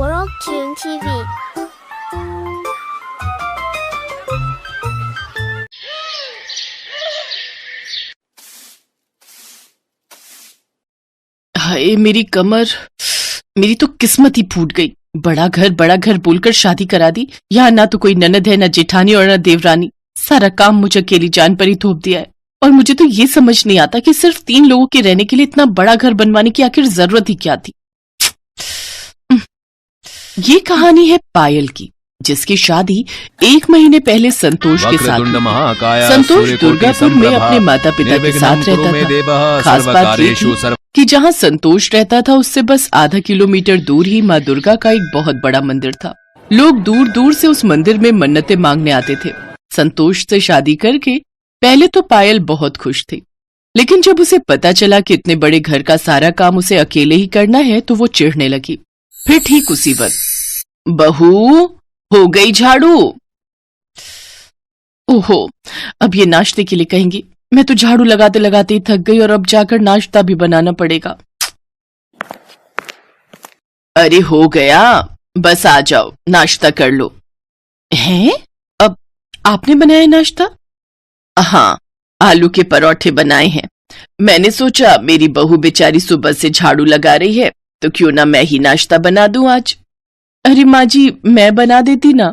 World Tune TV. हाय मेरी कमर, मेरी तो किस्मत ही फूट गई। बड़ा घर बोलकर शादी करा दी। यहाँ ना तो कोई ननद है, ना जेठानी और ना देवरानी। सारा काम मुझे अकेली जान पर ही थोप दिया है। और मुझे तो ये समझ नहीं आता कि सिर्फ 3 लोगों के रहने के लिए इतना बड़ा घर बनवाने की आखिर जरूरत ही क्या थी। ये कहानी है पायल की, जिसकी शादी 1 महीने पहले संतोष के साथ हुई। संतोष दुर्गापुर में अपने माता पिता के साथ रहता था। खास बात ये थी कि जहाँ संतोष रहता था उससे बस आधा किलोमीटर दूर ही माँ दुर्गा का एक बहुत बड़ा मंदिर था। लोग दूर दूर से उस मंदिर में मन्नतें मांगने आते थे। संतोष से शादी करके पहले तो पायल बहुत खुश थी, लेकिन जब उसे पता चला कि इतने बड़े घर का सारा काम उसे अकेले ही करना है तो वो चिढ़ने लगी। फिर ठीक उसी वक्त, बहू हो गई झाड़ू। ओहो, अब ये नाश्ते के लिए कहेंगी। मैं तो झाड़ू लगाते लगाते ही थक गई और अब जाकर नाश्ता भी बनाना पड़ेगा। अरे हो गया, बस आ जाओ, नाश्ता कर लो। हैं? अब आपने बनाया नाश्ता? हाँ, आलू के परोठे बनाए हैं। मैंने सोचा मेरी बहू बेचारी सुबह से झाड़ू लगा रही है तो क्यों ना मैं ही नाश्ता बना दूं आज। अरे माँ जी, मैं बना देती ना।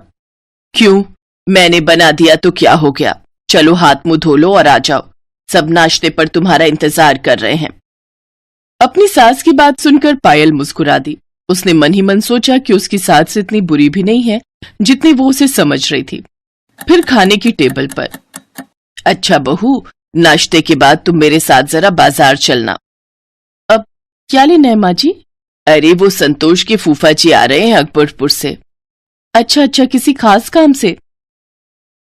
क्यों? मैंने बना दिया तो क्या हो गया? चलो हाथ मुंह धो लो और आ जाओ, सब नाश्ते पर तुम्हारा इंतजार कर रहे हैं। अपनी सास की बात सुनकर पायल मुस्कुरा दी। उसने मन ही मन सोचा कि उसकी सास इतनी बुरी भी नहीं है जितनी वो उसे समझ रही थी। फिर खाने की टेबल पर, अच्छा बहू, नाश्ते के बाद तुम मेरे साथ जरा बाजार चलना। अब क्या लेना है माँ जी? अरे वो संतोष के फूफा जी आ रहे हैं अकबरपुर से। अच्छा, किसी खास काम से?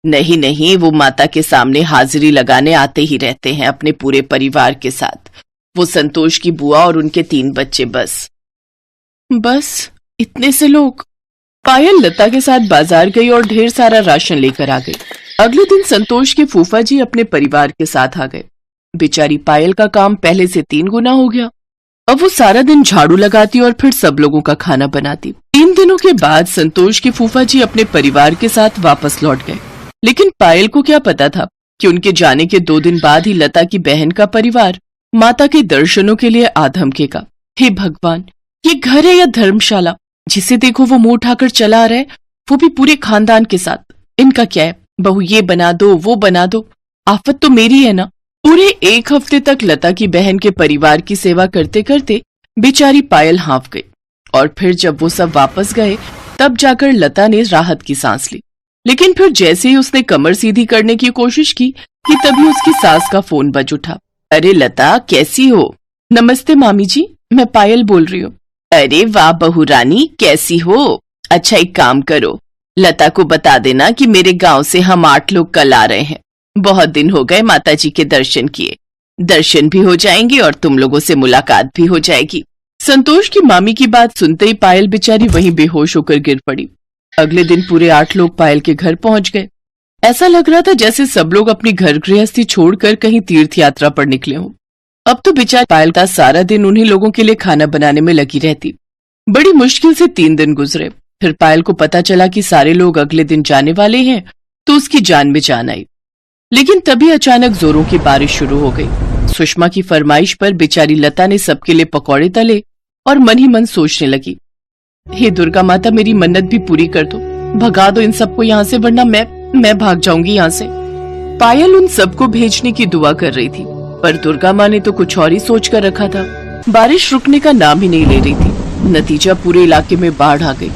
नहीं नहीं, वो माता के सामने हाजिरी लगाने आते ही रहते हैं अपने पूरे परिवार के साथ। वो संतोष की बुआ और उनके 3 बच्चे। बस इतने से लोग? पायल लता के साथ बाजार गई और ढेर सारा राशन लेकर आ गई। अगले दिन संतोष के फूफा जी अपने परिवार के साथ आ गए। बेचारी पायल का काम पहले से 3 गुना हो गया। अब वो सारा दिन झाड़ू लगाती और फिर सब लोगों का खाना बनाती। 3 दिनों के बाद संतोष के फूफा जी अपने परिवार के साथ वापस लौट गए। लेकिन पायल को क्या पता था कि उनके जाने के 2 दिन बाद ही लता की बहन का परिवार माता के दर्शनों के लिए आ धमकेगा। हे भगवान, ये घर है या धर्मशाला? जिसे देखो वो मुंह उठाकर चला आ रहा है, वो भी पूरे खानदान के साथ। इनका क्या है, बहू ये बना दो वो बना दो, आफत तो मेरी है ना। पूरे 1 हफ्ते तक लता की बहन के परिवार की सेवा करते करते बेचारी पायल हाँफ गई। और फिर जब वो सब वापस गए तब जाकर लता ने राहत की सांस ली। लेकिन फिर जैसे ही उसने कमर सीधी करने की कोशिश की कि तभी उसकी सास का फोन बज उठा। अरे लता, कैसी हो? नमस्ते मामी जी, मैं पायल बोल रही हूँ। अरे वाह बहू रानी, कैसी हो? अच्छा एक काम करो, लता को बता देना कि मेरे गांव से हम 8 लोग कल आ रहे हैं। बहुत दिन हो गए माता जी के दर्शन किए। दर्शन भी हो जाएंगे और तुम लोगों से मुलाकात भी हो जाएगी। संतोष की मामी की बात सुनते ही पायल बेचारी वहीं बेहोश होकर गिर पड़ी। अगले दिन पूरे 8 लोग पायल के घर पहुंच गए। ऐसा लग रहा था जैसे सब लोग अपनी घर गृहस्थी छोड़कर कहीं तीर्थ यात्रा पर निकले हों। अब तो बेचारी पायल का सारा दिन उन्हीं लोगों के लिए खाना बनाने में लगी रहती। बड़ी मुश्किल से 3 दिन गुजरे। फिर पायल को पता चला कि सारे लोग अगले दिन जाने वाले हैं, तो उसकी जान में जान आई। लेकिन तभी अचानक जोरों की बारिश शुरू हो गई। सुषमा की फरमाइश पर बेचारी लता ने सबके लिए पकौड़े तले और मन ही मन सोचने लगी, हे दुर्गा माता, मेरी मन्नत भी पूरी कर दो, भगा दो इन सबको यहाँ से, वरना मैं भाग जाऊंगी यहाँ से। पायल उन सबको भेजने की दुआ कर रही थी, पर दुर्गा माँ ने तो कुछ और ही सोच कर रखा था। बारिश रुकने का नाम ही नहीं ले रही थी। नतीजा, पूरे इलाके में बाढ़ आ गई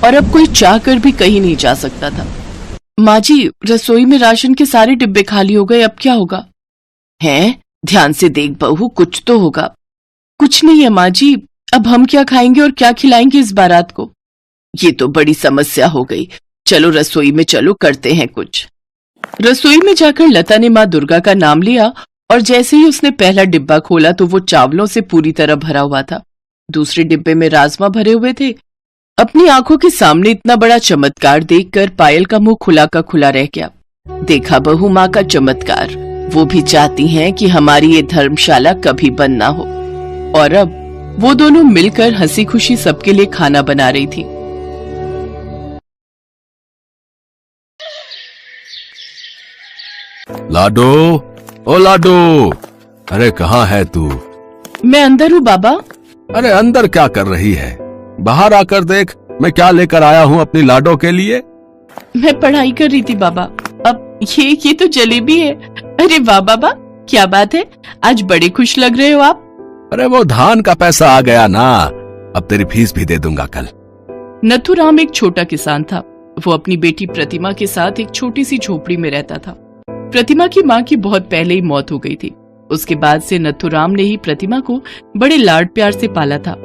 और अब कोई चाह कर भी कहीं नहीं जा सकता था। माँ जी, रसोई में राशन के सारे डिब्बे खाली हो गए, अब क्या होगा? हैं? ध्यान से देख बहू, कुछ तो होगा। कुछ नहीं है माँ जी, अब हम क्या खाएंगे और क्या खिलाएंगे इस बारात को? ये तो बड़ी समस्या हो गई। चलो रसोई में चलो, करते हैं कुछ। रसोई में जाकर लता ने माँ दुर्गा का नाम लिया और जैसे ही उसने पहला डिब्बा खोला तो वो चावलों से पूरी तरह भरा हुआ था। दूसरे डिब्बे में राजमा भरे हुए थे। अपनी आंखों के सामने इतना बड़ा चमत्कार देखकर पायल का मुंह खुला का खुला रह गया। देखा बहू, माँ का चमत्कार। वो भी चाहती हैं कि हमारी ये धर्मशाला कभी बंद ना हो। और अब वो दोनों मिलकर हंसी खुशी सबके लिए खाना बना रही थी। लाडो, ओ लाडो, अरे कहाँ है तू? मैं अंदर हूँ बाबा। अरे अंदर क्या कर रही है? बाहर आकर देख मैं क्या लेकर आया हूँ अपनी लाडो के लिए। मैं पढ़ाई कर रही थी बाबा। अब ये तो जलेबी है। अरे वाह बाबा, क्या बात है, आज बड़े खुश लग रहे हो आप। अरे वो धान का पैसा आ गया ना, अब तेरी फीस भी दे दूंगा कल। नथुराम एक छोटा किसान था। वो अपनी बेटी प्रतिमा के साथ एक छोटी सी झोपड़ी में रहता था। प्रतिमा की माँ की बहुत पहले ही मौत हो गई थी। उसके बाद से नथुराम ने ही प्रतिमा को बड़े लाड प्यार से पाला था।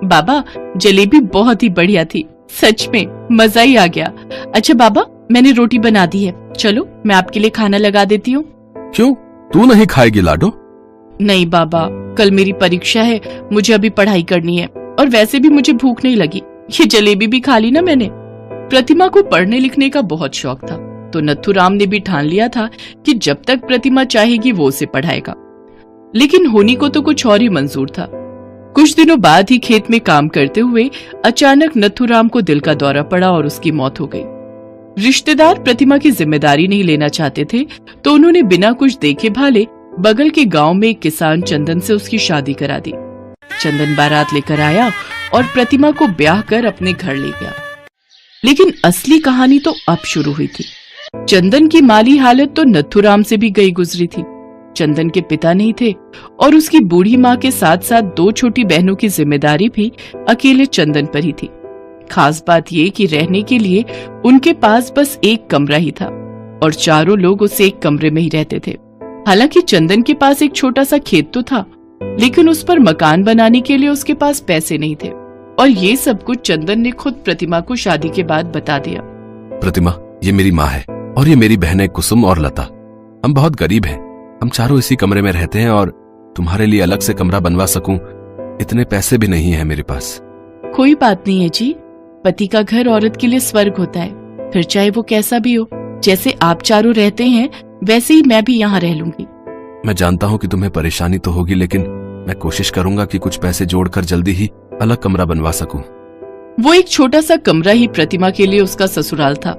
बाबा, जलेबी बहुत ही बढ़िया थी, सच में मजा ही आ गया। अच्छा बाबा, मैंने रोटी बना दी है, चलो मैं आपके लिए खाना लगा देती हूँ। क्यों, तू नहीं खाएगी लाडो? नहीं बाबा, कल मेरी परीक्षा है, मुझे अभी पढ़ाई करनी है, और वैसे भी मुझे भूख नहीं लगी, ये जलेबी भी खा ली ना मैंने। प्रतिमा को पढ़ने लिखने का बहुत शौक था, तो नथुराम ने भी ठान लिया था कि जब तक प्रतिमा चाहेगी वो उसे पढ़ाएगा। लेकिन होनी को तो कुछ और ही मंजूर था। कुछ दिनों बाद ही खेत में काम करते हुए अचानक नथुराम को दिल का दौरा पड़ा और उसकी मौत हो गई। रिश्तेदार प्रतिमा की जिम्मेदारी नहीं लेना चाहते थे, तो उन्होंने बिना कुछ देखे भाले बगल के गांव में एक किसान चंदन से उसकी शादी करा दी। चंदन बारात लेकर आया और प्रतिमा को ब्याह कर अपने घर ले गया। लेकिन असली कहानी तो अब शुरू हुई थी। चंदन की माली हालत तो नथुराम से भी गई गुजरी थी। चंदन के पिता नहीं थे और उसकी बूढ़ी माँ के साथ साथ 2 छोटी बहनों की जिम्मेदारी भी अकेले चंदन पर ही थी। खास बात ये कि रहने के लिए उनके पास बस एक कमरा ही था और चारों लोग उस एक कमरे में ही रहते थे। हालांकि चंदन के पास एक छोटा सा खेत तो था, लेकिन उस पर मकान बनाने के लिए उसके पास पैसे नहीं थे, और ये सब कुछ चंदन ने खुद प्रतिमा को शादी के बाद बता दिया। प्रतिमा, ये मेरी माँ है और ये मेरी बहनें कुसुम और लता। हम बहुत गरीब हैं, हम चारों इसी कमरे में रहते हैं और तुम्हारे लिए अलग से कमरा बनवा सकूं इतने पैसे भी नहीं है मेरे पास। कोई बात नहीं है जी, पति का घर औरत के लिए स्वर्ग होता है, फिर चाहे वो कैसा भी हो। जैसे आप चारों रहते हैं वैसे ही मैं भी यहाँ रह लूंगी। मैं जानता हूँ कि तुम्हें परेशानी तो होगी, लेकिन मैं कोशिश करूंगा कि कुछ पैसे जोड़कर जल्दी ही अलग कमरा बनवा सकूं। वो एक छोटा सा कमरा ही प्रतिमा के लिए उसका ससुराल था।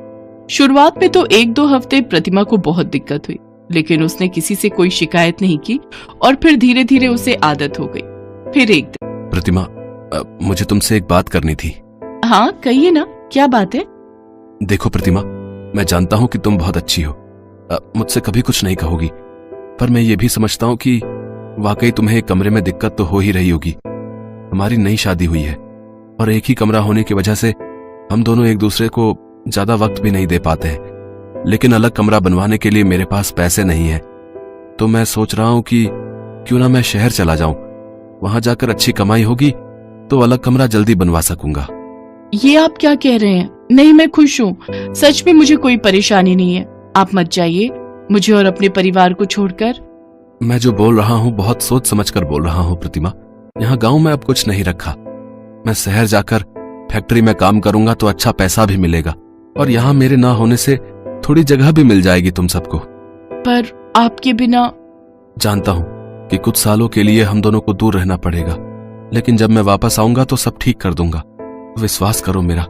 शुरुआत में तो 1-2 हफ्ते प्रतिमा को बहुत दिक्कत हुई, लेकिन उसने किसी से कोई शिकायत नहीं की और फिर धीरे धीरे उसे आदत हो गई। फिर एक दिन, प्रतिमा, मुझे तुमसे एक बात करनी थी। हाँ कहिए ना, क्या बात है? देखो प्रतिमा, मैं जानता हूँ कि तुम बहुत अच्छी हो, मुझसे कभी कुछ नहीं कहोगी, पर मैं ये भी समझता हूँ कि वाकई तुम्हें एक कमरे में दिक्कत तो हो ही रही होगी। हमारी नई शादी हुई है और एक ही कमरा होने की वजह से हम दोनों एक दूसरे को ज्यादा वक्त भी नहीं दे पाते हैं, लेकिन अलग कमरा बनवाने के लिए मेरे पास पैसे नहीं है। तो मैं सोच रहा हूँ कि क्यों ना मैं शहर चला जाऊं, वहां जाकर अच्छी कमाई होगी तो अलग कमरा जल्दी बनवा सकूंगा। ये आप क्या कह रहे हैं? नहीं, मैं खुश हूँ, सच में मुझे कोई परेशानी नहीं है। आप मत जाइए मुझे और अपने परिवार को छोड़कर। मैं जो बोल रहा हूँ बहुत सोच समझ कर बोल रहा हूँ प्रतिमा। यहाँ गांव में अब कुछ नहीं रखा, मैं शहर जाकर फैक्ट्री में काम करूंगा तो अच्छा पैसा भी मिलेगा, और यहाँ मेरे ना होने से थोड़ी जगह भी मिल जाएगी तुम सबको। पर आपके बिना। जानता हूँ कि कुछ सालों के लिए हम दोनों को दूर रहना पड़ेगा, लेकिन जब मैं वापस आऊंगा तो सब ठीक कर दूंगा, विश्वास करो मेरा।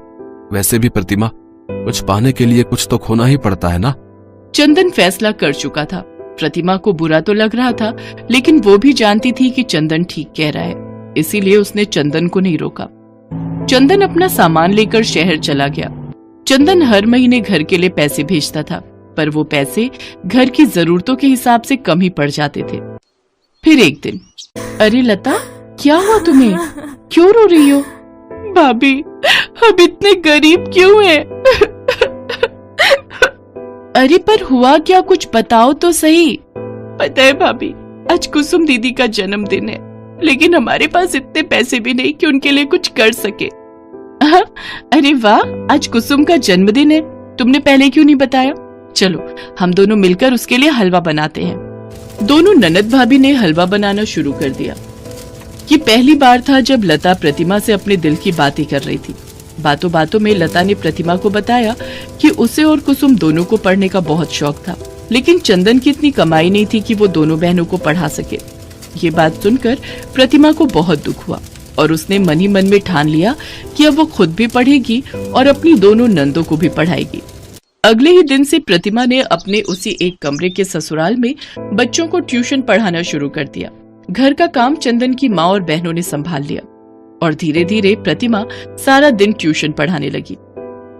वैसे भी प्रतिमा, कुछ पाने के लिए कुछ तो खोना ही पड़ता है ना। चंदन फैसला कर चुका था। प्रतिमा को बुरा तो लग रहा था, लेकिन वो भी जानती थी कि चंदन ठीक कह रहा है, इसीलिए उसने चंदन को नहीं रोका। चंदन अपना सामान लेकर शहर चला गया। चंदन हर महीने घर के लिए पैसे भेजता था, पर वो पैसे घर की जरूरतों के हिसाब से कम ही पड़ जाते थे। फिर एक दिन, अरे लता, क्या हुआ तुम्हें? क्यों रो रही हो? भाभी, हम इतने गरीब क्यों हैं? अरे पर हुआ क्या, कुछ बताओ तो सही। पता है भाभी, आज कुसुम दीदी का जन्मदिन है, लेकिन हमारे पास इतने पैसे भी नहीं कि उनके लिए कुछ कर सके। अरे वाह, आज कुसुम का जन्मदिन है, तुमने पहले क्यों नहीं बताया? चलो हम दोनों मिलकर उसके लिए हलवा बनाते हैं। दोनों ननद भाभी ने हलवा बनाना शुरू कर दिया। ये पहली बार था जब लता प्रतिमा से अपने दिल की बातें कर रही थी। बातों बातों में लता ने प्रतिमा को बताया कि उसे और कुसुम दोनों को पढ़ने का बहुत शौक था, लेकिन चंदन की इतनी कमाई नहीं थी कि वो दोनों बहनों को पढ़ा सके। ये बात सुनकर प्रतिमा को बहुत दुख हुआ और उसने मन ही मन में ठान लिया कि अब वो खुद भी पढ़ेगी और अपनी दोनों नंदों को भी पढ़ाएगी। अगले ही दिन से प्रतिमा ने अपने उसी एक कमरे के ससुराल में बच्चों को ट्यूशन पढ़ाना शुरू कर दिया। घर का काम चंदन की माँ और बहनों ने संभाल लिया और धीरे धीरे प्रतिमा सारा दिन ट्यूशन पढ़ाने लगी।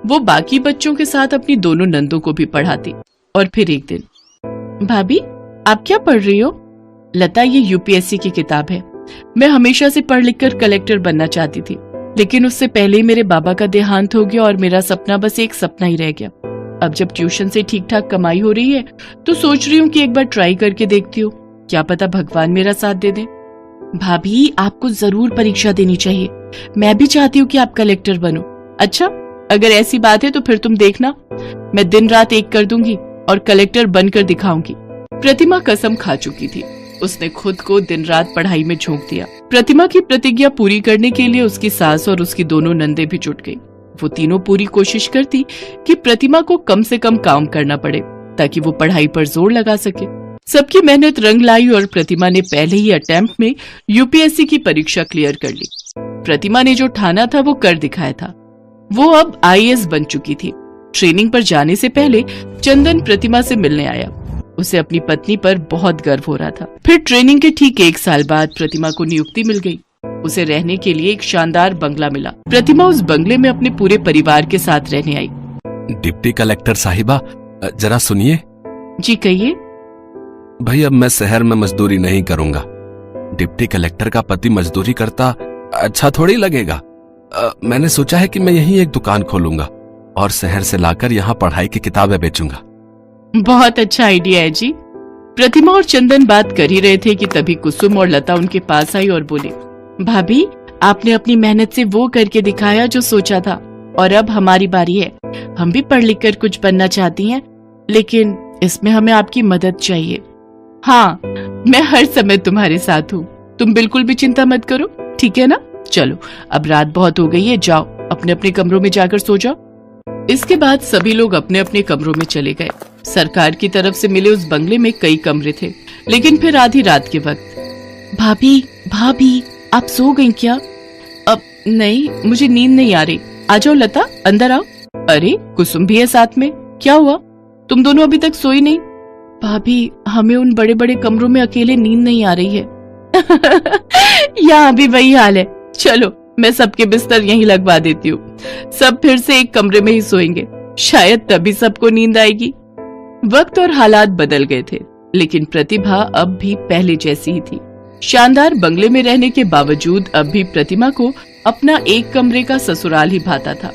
वो बाकी बच्चों के साथ अपनी दोनों नंदों को भी पढ़ाती। और फिर एक दिन, भाभी आप क्या पढ़ रही हो? लता, ये यूपीएससी की किताब है। मैं हमेशा से पढ़ लिख कर कलेक्टर बनना चाहती थी, लेकिन उससे पहले ही मेरे बाबा का देहांत हो गया और मेरा सपना बस एक सपना ही रह गया। अब जब ट्यूशन से ठीक ठाक कमाई हो रही है तो सोच रही हूँ कि एक बार ट्राई करके देखती हूँ, क्या पता भगवान मेरा साथ दे दे। भाभी आपको जरूर परीक्षा देनी चाहिए, मैं भी चाहती हूँ कि आप कलेक्टर बनो। अच्छा, अगर ऐसी बात है तो फिर तुम देखना, मैं दिन रात एक कर दूंगी और कलेक्टर बनकर दिखाऊंगी। प्रतिमा कसम खा चुकी थी, उसने खुद को दिन रात पढ़ाई में झोंक दिया। प्रतिमा की प्रतिज्ञा पूरी करने के लिए उसकी सास और उसकी दोनों नंदे भी जुट गई। वो तीनों पूरी कोशिश करती कि प्रतिमा को कम से कम काम करना पड़े ताकि वो पढ़ाई पर जोर लगा सके। सबकी मेहनत रंग लाई और प्रतिमा ने पहले ही अटेम्प्ट में यूपीएससी की परीक्षा क्लियर कर ली। प्रतिमा ने जो ठाना था वो कर दिखाया था। वो अब आईएएस बन चुकी थी। ट्रेनिंग पर जाने से पहले चंदन प्रतिमा से मिलने आया। उसे अपनी पत्नी पर बहुत गर्व हो रहा था। फिर ट्रेनिंग के ठीक 1 साल बाद प्रतिमा को नियुक्ति मिल गई। उसे रहने के लिए एक शानदार बंगला मिला। प्रतिमा उस बंगले में अपने पूरे परिवार के साथ रहने आई। डिप्टी कलेक्टर साहिबा, जरा सुनिए। जी कहिए। भाई, अब मैं शहर में मजदूरी नहीं करूंगा। डिप्टी कलेक्टर का पति मजदूरी करता अच्छा थोड़ी लगेगा। मैंने सोचा है कि मैं यहीं एक दुकान खोलूंगा और शहर से लाकर यहाँ पढ़ाई की किताबें बेचूंगा। बहुत अच्छा आइडिया है जी। प्रतिमा और चंदन बात कर ही रहे थे कि तभी कुसुम और लता उनके पास आई और बोली, भाभी आपने अपनी मेहनत से वो करके दिखाया जो सोचा था और अब हमारी बारी है। हम भी पढ़ लिख कर कुछ बनना चाहती हैं, लेकिन इसमें हमें आपकी मदद चाहिए। हाँ, मैं हर समय तुम्हारे साथ हूँ, तुम बिल्कुल भी चिंता मत करो, ठीक है ना? चलो अब रात बहुत हो गई है, जाओ अपने अपने कमरों में जाकर सो जाओ। इसके बाद सभी लोग अपने अपने कमरों में चले गए। सरकार की तरफ से मिले उस बंगले में कई कमरे थे, लेकिन फिर आधी रात के वक्त, भाभी आप सो गई क्या? अब नहीं, मुझे नींद नहीं आ रही। आ जाओ लता, अंदर आओ। अरे कुसुम भी है साथ में, क्या हुआ? तुम दोनों अभी तक सोई नहीं? भाभी हमें उन बड़े बड़े कमरों में अकेले नींद नहीं आ रही है। यहाँ भी वही हाल है। चलो मैं सबके बिस्तर यहीं लगवा देती हूँ, सब फिर से एक कमरे में ही सोएंगे, शायद तभी सबको नींद आएगी। वक्त और हालात बदल गए थे, लेकिन प्रतिभा अब भी पहले जैसी ही थी। शानदार बंगले में रहने के बावजूद अब भी प्रतिमा को अपना एक कमरे का ससुराल ही भाता था।